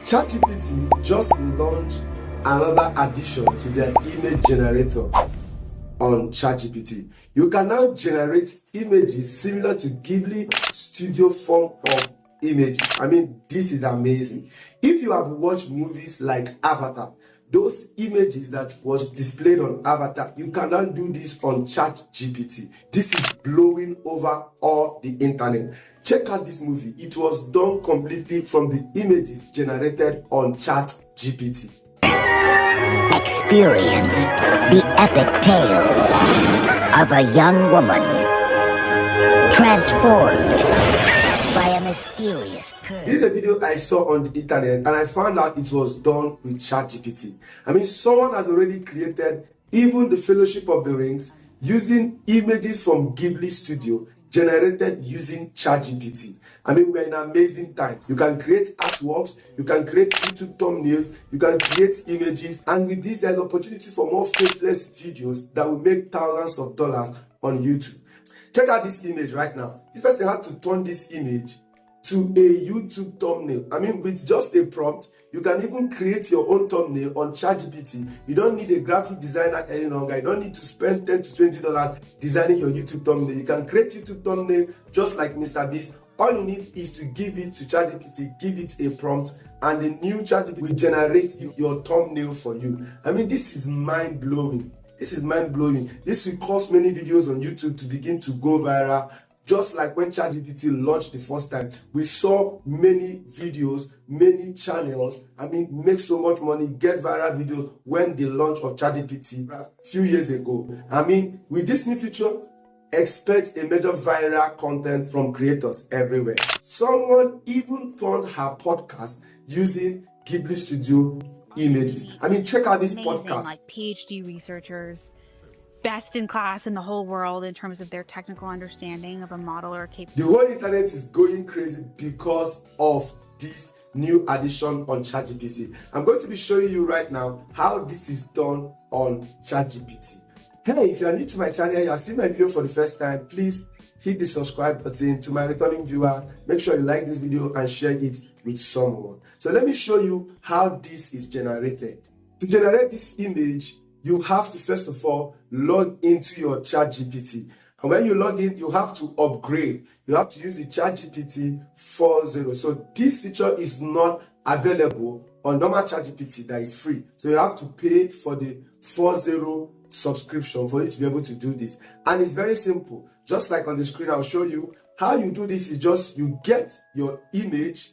ChatGPT just launched another addition to their image generator on ChatGPT. You can now generate images similar to Ghibli studio form of images. I mean, this is amazing. If you have watched movies like Avatar, those images that was displayed on Avatar, you can now do this on ChatGPT. This is blowing over all the internet. Check out this movie. It was done completely from the images generated on ChatGPT. Experience the epic tale of a young woman transformed by a mysterious curse. This is a video I saw on the internet and I found out it was done with ChatGPT. I mean, someone has already created even the Fellowship of the Rings using images from Ghibli Studio generated using ChatGPT. I mean, we're in amazing times. You can create artworks, you can create YouTube thumbnails, you can create images, and with this, there's opportunity for more faceless videos that will make thousands of dollars on YouTube. Check out this image right now. This person had to turn this image to a YouTube thumbnail. I mean, with just a prompt, you can even create your own thumbnail on ChatGPT. You don't need a graphic designer any longer. You don't need to spend $10 to $20 designing your YouTube thumbnail. You can create YouTube thumbnail just like Mr. Beast. All you need is to give it to ChatGPT, give it a prompt, and the new ChatGPT will generate your thumbnail for you. I mean, this is mind-blowing. This is mind-blowing. This will cause many videos on YouTube to begin to go viral. Just like when ChatGPT launched the first time, we saw many videos, many channels, make so much money, get viral videos when the launch of ChatGPT a few years ago. With this new feature, expect a major viral content from creators everywhere. Someone even turned her podcast using Ghibli Studio images. Check out this podcast. Like PhD researchers, best in class in the whole world in terms of their technical understanding of a model or a capability. The whole internet is going crazy because of this new addition on ChatGPT. I'm going to be showing you right now how this is done on ChatGPT. Hey, if you are new to my channel, you are seeing my video for the first time, please hit the subscribe button. To my returning viewer, make sure you like this video and share it with someone. So let me show you how this is generated. To generate this image, you have to first of all log into your ChatGPT. And when you log in, you have to upgrade. You have to use the ChatGPT 4.0. So this feature is not available on normal ChatGPT that is free. So you have to pay for the 4.0 subscription for you to be able to do this. And it's very simple. Just like on the screen, I'll show you how you do this. Is just you get your image,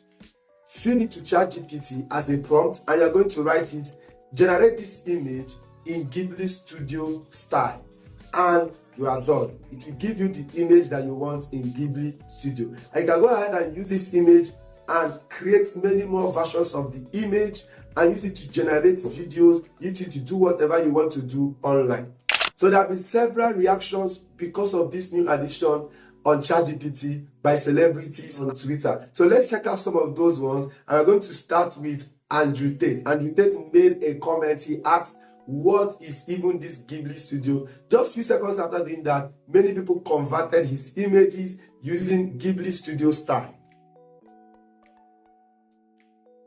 fill it to ChatGPT as a prompt, and you're going to write it, generate this image in Ghibli Studio style, and you are done. It will give you the image that you want in Ghibli Studio. And you can go ahead and use this image and create many more versions of the image and use it to generate videos, use it to do whatever you want to do online. So there have been several reactions because of this new addition on ChatGPT by celebrities on Twitter. So let's check out some of those ones. And we're going to start with Andrew Tate. Andrew Tate made a comment. He asked, what is even this Ghibli Studio? Just a few seconds after doing that, many people converted his images using Ghibli Studio style.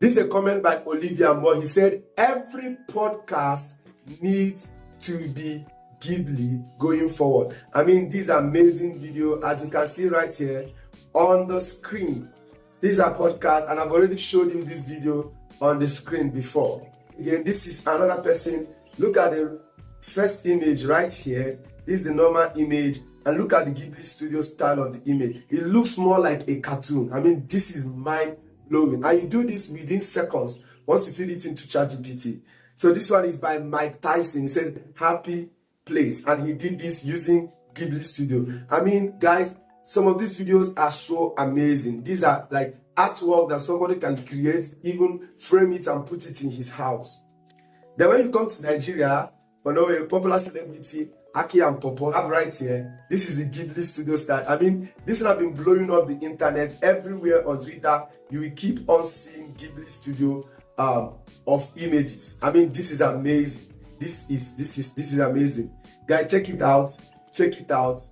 This is a comment by Olivia Moore. He said, every podcast needs to be Ghibli going forward. This is amazing video, as you can see right here on the screen. These are podcasts, and I've already showed you this video on the screen before. Again, this is another person. Look at the first image right here. This is the normal image, and look at the Ghibli Studio style of the image. It looks more like a cartoon. This is mind-blowing. And you do this within seconds once you feed it into ChatGPT. So this one is by Mike Tyson. He said, happy place. And he did this using Ghibli Studio. Guys, some of these videos are so amazing. These are like artwork that somebody can create, even frame it and put it in his house. Then when you come to Nigeria, a popular celebrity, Aki and Popo, have right here. This is the Ghibli Studio style. This has been blowing up the internet everywhere on Twitter. You will keep on seeing Ghibli Studio of images. This is amazing. This is amazing. Guys, check it out. Check it out.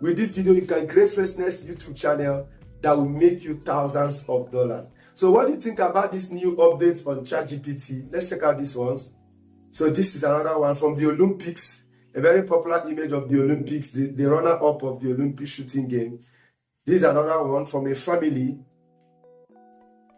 With this video, you can create Freshness YouTube channel that will make you thousands of dollars. So what do you think about this new update on ChatGPT? Let's check out these ones. So this is another one from the Olympics, a very popular image of the Olympics, the runner-up of the Olympic shooting game. This is another one from a family.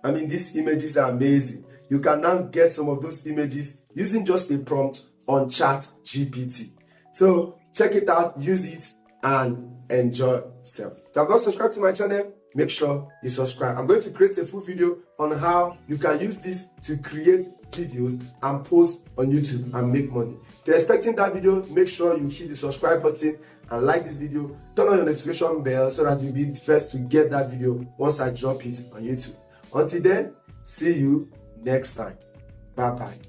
I mean, these images are amazing. You can now get some of those images using just a prompt on ChatGPT. So check it out, use it, and enjoy yourself. If you have not subscribed to my channel, make sure you subscribe. I'm going to create a full video on how you can use this to create videos and post on YouTube and make money. If you're expecting that video, make sure you hit the subscribe button and like this video. Turn on your notification bell so that you'll be the first to get that video once I drop it on YouTube. Until then, see you next time. Bye bye.